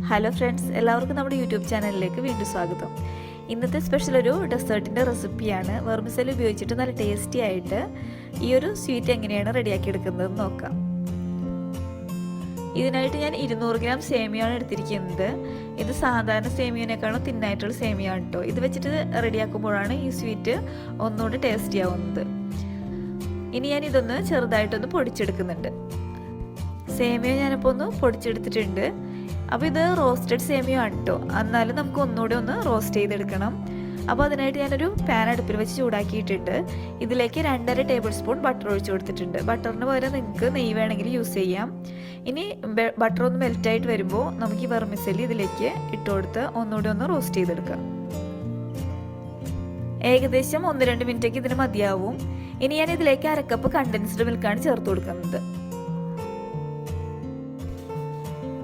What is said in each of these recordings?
Hello friends, എല്ലാവർക്കും നമ്മുടെ YouTube ചാനലിലേക്ക് വീണ്ടും സ്വാഗതം. ഇന്നത്തെ സ്പെഷ്യൽ ഒരു ഡെസേർട്ടിൻ്റെ റെസിപ്പിയാണ്. വെർമിസെല്ലി ഉപയോഗിച്ചിട്ട് നല്ല ടേസ്റ്റി ആയിട്ട് ഈ ഒരു സ്വീറ്റ് എങ്ങനെയാണ് റെഡിയാക്കി എടുക്കുന്നതെന്ന് നോക്കാം. ഇതിനായിട്ട് ഞാൻ 200 ഗ്രാം സേമിയാണ് എടുത്തിരിക്കുന്നത്. ഇത് സാധാരണ സേമിയനേക്കാളും തിന്നായിട്ടുള്ള സേമിയാണ് കേട്ടോ. ഇത് വെച്ചിട്ട് റെഡിയാക്കുമ്പോഴാണ് ഈ സ്വീറ്റ് ഒന്നുകൂടി ടേസ്റ്റി ആവുന്നത്. ഇനി ഞാൻ ഇതൊന്ന് ചെറുതായിട്ടൊന്ന് പൊടിച്ചെടുക്കുന്നുണ്ട്. സേമിയ ഞാനിപ്പോൾ ഒന്ന് പൊടിച്ചെടുത്തിട്ടുണ്ട്. അപ്പോൾ ഇത് റോസ്റ്റഡ് സേമിയ ആണ് കേട്ടോ. എന്നാലും നമുക്ക് ഒന്നുകൂടി ഒന്ന് റോസ്റ്റ് ചെയ്തെടുക്കണം. അപ്പോൾ അതിനായിട്ട് ഞാനൊരു പാൻ അടുപ്പിൽ വെച്ച് ചൂടാക്കിയിട്ടുണ്ട്. ഇതിലേക്ക് 2.5 ടേബിൾ സ്പൂൺ ബട്ടർ ഒഴിച്ച് കൊടുത്തിട്ടുണ്ട്. ബട്ടറിന് പകരം നിങ്ങൾക്ക് നെയ്യ് വേണമെങ്കിൽ യൂസ് ചെയ്യാം. ഇനി ബട്ടർ ഒന്ന് മെൽറ്റായിട്ട് വരുമ്പോൾ നമുക്ക് ഈ വെർമിസെല്ലി ഇതിലേക്ക് ഇട്ട് കൊടുത്ത് ഒന്നുകൂടി ഒന്ന് റോസ്റ്റ് ചെയ്തെടുക്കാം. ഏകദേശം 1-2 മിനിറ്റൊക്കെ ഇതിന് മതിയാവും. ഇനി ഞാൻ ഇതിലേക്ക് 1/2 കപ്പ് കണ്ടൻസ്ഡ് മിൽക്കാണ് ചേർത്ത് കൊടുക്കുന്നത്.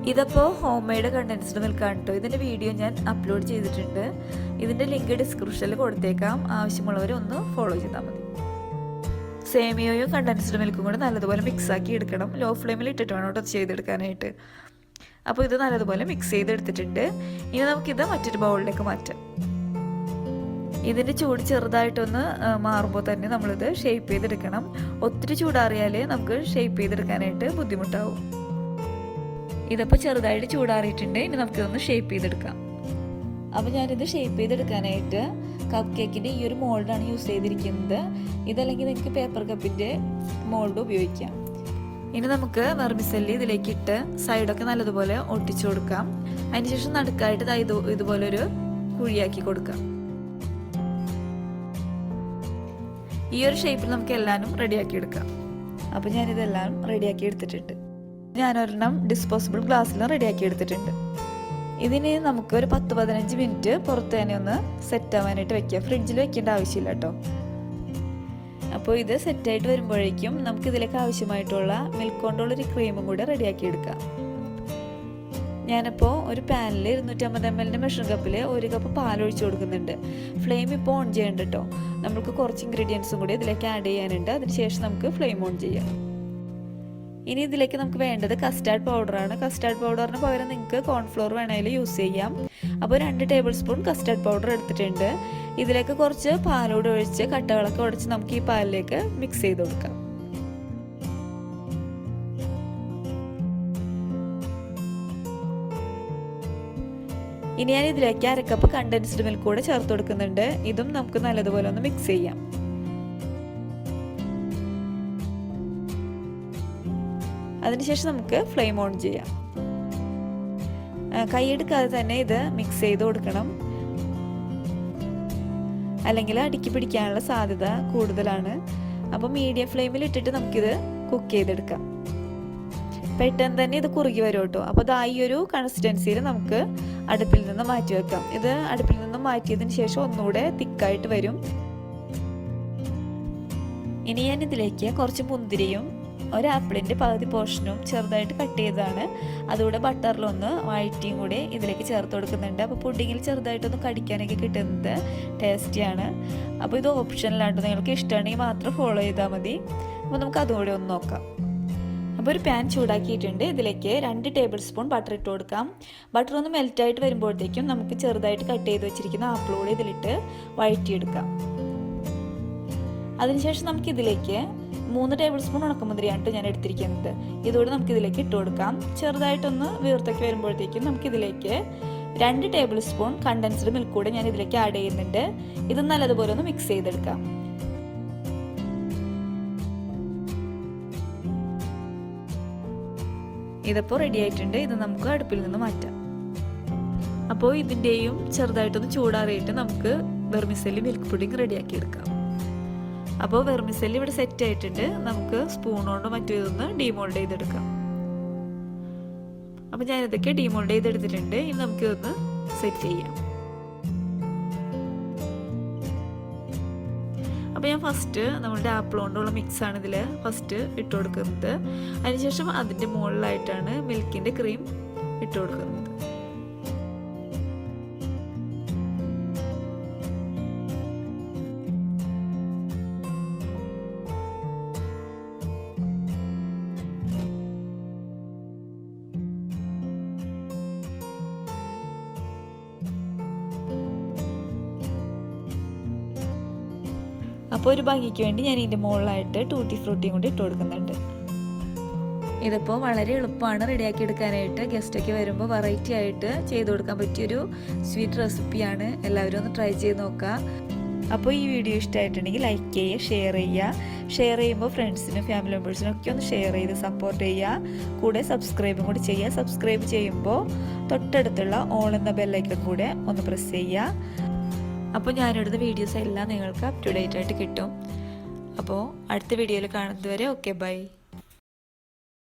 ഇതിപ്പോൾ ഹോം മെയ്ഡ് കണ്ടൻസ്ഡ് മിൽക്കാണ് കേട്ടോ. ഇതിൻ്റെ വീഡിയോ ഞാൻ അപ്ലോഡ് ചെയ്തിട്ടുണ്ട്. ഇതിൻ്റെ ലിങ്ക് ഡിസ്ക്രിപ്ഷനിൽ കൊടുത്തേക്കാം. ആവശ്യമുള്ളവർ ഒന്ന് ഫോളോ ചെയ്താൽ മതി. സേമിയയും കണ്ടൻസ്ഡ് മിൽക്കും കൂടെ നല്ലതുപോലെ മിക്സാക്കി എടുക്കണം. ലോ ഫ്ലെയിമിൽ ഇട്ടിട്ട് വേണം കേട്ടോ ചെയ്തെടുക്കാനായിട്ട്. അപ്പോൾ ഇത് നല്ലതുപോലെ മിക്സ് ചെയ്തെടുത്തിട്ടുണ്ട്. ഇനി നമുക്കിത് മറ്റൊരു ബൗളിലേക്ക് മാറ്റാം. ഇതിൻ്റെ ചൂട് ചെറുതായിട്ടൊന്ന് മാറുമ്പോൾ തന്നെ നമ്മളിത് ഷേപ്പ് ചെയ്തെടുക്കണം. ഒത്തിരി ചൂടാറിയാൽ നമുക്ക് ഷേപ്പ് ചെയ്തെടുക്കാനായിട്ട് ബുദ്ധിമുട്ടാവും. ഇതിപ്പോൾ ചെറുതായിട്ട് ചൂടാറിയിട്ടുണ്ട്. ഇനി നമുക്കിതൊന്ന് ഷേപ്പ് ചെയ്തെടുക്കാം. അപ്പോൾ ഞാനിത് ഷേപ്പ് ചെയ്തെടുക്കാനായിട്ട് കപ്പ് കേക്കിൻ്റെ ഈ ഒരു മോൾഡാണ് യൂസ് ചെയ്തിരിക്കുന്നത്. ഇതല്ലെങ്കിൽ നിങ്ങൾക്ക് പേപ്പർ കപ്പിൻ്റെ മോൾഡ് ഉപയോഗിക്കാം. ഇനി നമുക്ക് വെർമിസെല്ലി ഇതിലേക്ക് ഇട്ട് സൈഡൊക്കെ നല്ലതുപോലെ ഒട്ടിച്ചു കൊടുക്കാം. അതിനുശേഷം നടുക്കായിട്ട് ഇതുപോലൊരു കുഴിയാക്കി കൊടുക്കാം. ഈ ഒരു ഷേപ്പിൽ നമുക്ക് എല്ലാവരും റെഡിയാക്കി എടുക്കാം. അപ്പോൾ ഞാനിതെല്ലാം റെഡിയാക്കി എടുത്തിട്ടുണ്ട്. ഞാനൊരെണ്ണം ഡിസ്പോസിബിൾ ഗ്ലാസ്സിൽ റെഡിയാക്കി എടുത്തിട്ടുണ്ട്. ഇതിന് നമുക്ക് ഒരു 10-15 മിനിറ്റ് പുറത്ത് തന്നെ ഒന്ന് സെറ്റ് ആവാനായിട്ട് വെക്കാം. ഫ്രിഡ്ജിൽ വെക്കേണ്ട ആവശ്യമില്ല കേട്ടോ. അപ്പോൾ ഇത് സെറ്റായിട്ട് വരുമ്പോഴേക്കും നമുക്ക് ഇതിലേക്ക് ആവശ്യമായിട്ടുള്ള മിൽക്ക് കൊണ്ടുള്ളൊരു ക്രീമും കൂടെ റെഡിയാക്കി എടുക്കാം. ഞാനിപ്പോൾ ഒരു പാനിൽ 250 ml മെഷറിംഗ് കപ്പിൽ 1 കപ്പ് പാൽ ഒഴിച്ചു കൊടുക്കുന്നുണ്ട്. ഫ്ലെയിം ഇപ്പോൾ ഓൺ ചെയ്യേണ്ട കേട്ടോ. നമുക്ക് കുറച്ച് ഇൻഗ്രീഡിയൻസും കൂടി ഇതിലേക്ക് ആഡ് ചെയ്യാനുണ്ട്. അതിനുശേഷം നമുക്ക് ഫ്ലെയിം ഓൺ ചെയ്യാം. ഇനി ഇതിലേക്ക് നമുക്ക് വേണ്ടത് കസ്റ്റാർഡ് പൗഡറാണ്. കസ്റ്റാർഡ് പൗഡറിന് പകരം നിങ്ങൾക്ക് കോൺഫ്ലോർ വേണമെങ്കിൽ യൂസ് ചെയ്യാം. അപ്പോൾ 2 ടേബിൾ സ്പൂൺ കസ്റ്റാർഡ് പൗഡർ എടുത്തിട്ടുണ്ട്. ഇതിലേക്ക് കുറച്ച് പാലോട് ഒഴിച്ച് കട്ടകളൊക്കെ ഉടച്ച് നമുക്ക് ഈ പാലിലേക്ക് മിക്സ് ചെയ്ത് കൊടുക്കാം. ഇനി ഞാൻ ഇതിലേക്ക് 1/2 കപ്പ് കണ്ടൻസ്ഡ് മിൽക്ക് കൂടെ ചേർത്ത് കൊടുക്കുന്നുണ്ട്. ഇതും നമുക്ക് നല്ലതുപോലെ ഒന്ന് മിക്സ് ചെയ്യാം. അതിനുശേഷം നമുക്ക് ഫ്ലെയിം ഓൺ ചെയ്യാം. കൈയെടുക്കാതെ തന്നെ ഇത് മിക്സ് ചെയ്ത് കൊടുക്കണം. അല്ലെങ്കിൽ അടുക്കി പിടിക്കാനുള്ള സാധ്യത കൂടുതലാണ്. അപ്പോൾ മീഡിയം ഫ്ലെയിമിൽ ഇട്ടിട്ട് നമുക്കിത് കുക്ക് ചെയ്തെടുക്കാം. പെട്ടെന്ന് തന്നെ ഇത് കുറുകി വരും കേട്ടോ. അപ്പോൾ ഈ ഒരു കൺസിസ്റ്റൻസിയിൽ നമുക്ക് അടുപ്പിൽ നിന്ന് മാറ്റി വെക്കാം. ഇത് അടുപ്പിൽ നിന്ന് മാറ്റിയതിന് ശേഷം ഒന്നുകൂടെ തിക്കായിട്ട് വരും. ഇനി ഞാൻ ഇതിലേക്ക് കുറച്ച് മുന്തിരിയും ഒരു ആപ്പിളിൻ്റെ പകുതി പോർഷനും ചെറുതായിട്ട് കട്ട് ചെയ്തതാണ്. അതുകൂടെ ബട്ടറിലൊന്ന് വഴറ്റിയും കൂടി ഇതിലേക്ക് ചേർത്ത് കൊടുക്കുന്നുണ്ട്. അപ്പോൾ പുഡിങ്ങിൽ ചെറുതായിട്ടൊന്ന് കടിക്കാനൊക്കെ കിട്ടുന്നത് ടേസ്റ്റിയാണ്. അപ്പോൾ ഇത് ഓപ്ഷനിലാണ്. നിങ്ങൾക്ക് ഇഷ്ടമാണെങ്കിൽ മാത്രം ഫോളോ ചെയ്താൽ മതി. അപ്പോൾ നമുക്ക് അതുകൂടെ ഒന്ന് നോക്കാം. അപ്പോൾ ഒരു പാൻ ചൂടാക്കിയിട്ടുണ്ട്. ഇതിലേക്ക് 2 ടേബിൾ സ്പൂൺ ബട്ടർ ഇട്ട് കൊടുക്കാം. ബട്ടർ ഒന്ന് മെൽറ്റായിട്ട് വരുമ്പോഴത്തേക്കും നമുക്ക് ചെറുതായിട്ട് കട്ട് ചെയ്ത് വെച്ചിരിക്കുന്ന ആപ്പിൾ കൂടി ഇതിലിട്ട് വഴറ്റിയെടുക്കാം. അതിനുശേഷം നമുക്ക് ഇതിലേക്ക് 3 ടേബിൾ സ്പൂൺ ഉണക്കമുന്തിരിയാണ് ഞാൻ എടുത്തിരിക്കുന്നത്. ഇതുകൂടെ നമുക്ക് ഇതിലേക്ക് ഇട്ട് കൊടുക്കാം. ചെറുതായിട്ടൊന്ന് വീർത്തൊക്കെ വരുമ്പോഴത്തേക്കും നമുക്കിതിലേക്ക് 2 ടേബിൾ സ്പൂൺ കണ്ടൻസ്ഡ് മിൽക്ക് കൂടെ ഞാൻ ഇതിലേക്ക് ആഡ് ചെയ്യുന്നുണ്ട്. ഇത് നല്ലതുപോലെ ഒന്ന് മിക്സ് ചെയ്തെടുക്കാം. ഇതിപ്പോൾ റെഡി ആയിട്ടുണ്ട്. ഇത് നമുക്ക് അടുപ്പിൽ നിന്ന് മാറ്റാം. അപ്പോൾ ഇതിൻ്റെയും ചെറുതായിട്ടൊന്ന് ചൂടാറിയിട്ട് നമുക്ക് വെർമിസെല്ലി മിൽക്ക് പുഡിംഗ് റെഡിയാക്കി എടുക്കാം. അപ്പോൾ വെർമിസെല്ലി ഇവിടെ സെറ്റ് ആയിട്ടുണ്ട്. നമുക്ക് സ്പൂൺ കൊണ്ട് മറ്റും ഇതൊന്ന് ഡീമോൾഡ് ചെയ്തെടുക്കാം. അപ്പോൾ ഞാനിതൊക്കെ ഡീമോൾഡ് ചെയ്തെടുത്തിട്ടുണ്ട്. ഇനി നമുക്കിതൊന്ന് സെറ്റ് ചെയ്യാം. അപ്പോൾ ഞാൻ ഫസ്റ്റ് നമ്മളുടെ ആപ്പിൾ കൊണ്ടുള്ള മിക്സാണ് ഇതിൽ ഫസ്റ്റ് ഇട്ട് കൊടുക്കുന്നത്. അതിനുശേഷം അതിൻ്റെ മുകളിലായിട്ടാണ് മിൽക്കിൻ്റെ ക്രീം ഇട്ട് കൊടുക്കുന്നത്. അപ്പോൾ ഒരു ഭംഗിക്ക് വേണ്ടി ഞാൻ ഇതിൻ്റെ മുകളിലായിട്ട് ടൂട്ടി ഫ്രൂട്ടിയും കൂടി ഇട്ട് കൊടുക്കുന്നുണ്ട്. ഇതിപ്പോൾ വളരെ എളുപ്പമാണ് റെഡിയാക്കി എടുക്കാനായിട്ട്. ഗസ്റ്റൊക്കെ വരുമ്പോൾ വെറൈറ്റി ആയിട്ട് ചെയ്ത് കൊടുക്കാൻ പറ്റിയൊരു സ്വീറ്റ് റെസിപ്പിയാണ്. എല്ലാവരും ഒന്ന് ട്രൈ ചെയ്ത് നോക്കുക. അപ്പോൾ ഈ വീഡിയോ ഇഷ്ടമായിട്ടുണ്ടെങ്കിൽ ലൈക്ക് ചെയ്യുക, ഷെയർ ചെയ്യുമ്പോൾ ഫ്രണ്ട്സിനും ഫാമിലി മെമ്പേഴ്സിനും ഒക്കെ ഒന്ന് ഷെയർ ചെയ്ത് സപ്പോർട്ട് ചെയ്യുക. കൂടെ സബ്സ്ക്രൈബും കൂടി ചെയ്യുക. സബ്സ്ക്രൈബ് ചെയ്യുമ്പോൾ തൊട്ടടുത്തുള്ള ഓൾ എന്ന ബെല്ലൈക്കൺ കൂടെ ഒന്ന് പ്രസ് ചെയ്യുക. അപ്പോൾ ഞാനിടുന്ന വീഡിയോസ് എല്ലാം നിങ്ങൾക്ക് അപ് ടു ഡേറ്റ് ആയിട്ട് കിട്ടും. അപ്പോൾ അടുത്ത വീഡിയോയിൽ കാണുന്നതുവരെ ഓക്കെ ബൈ.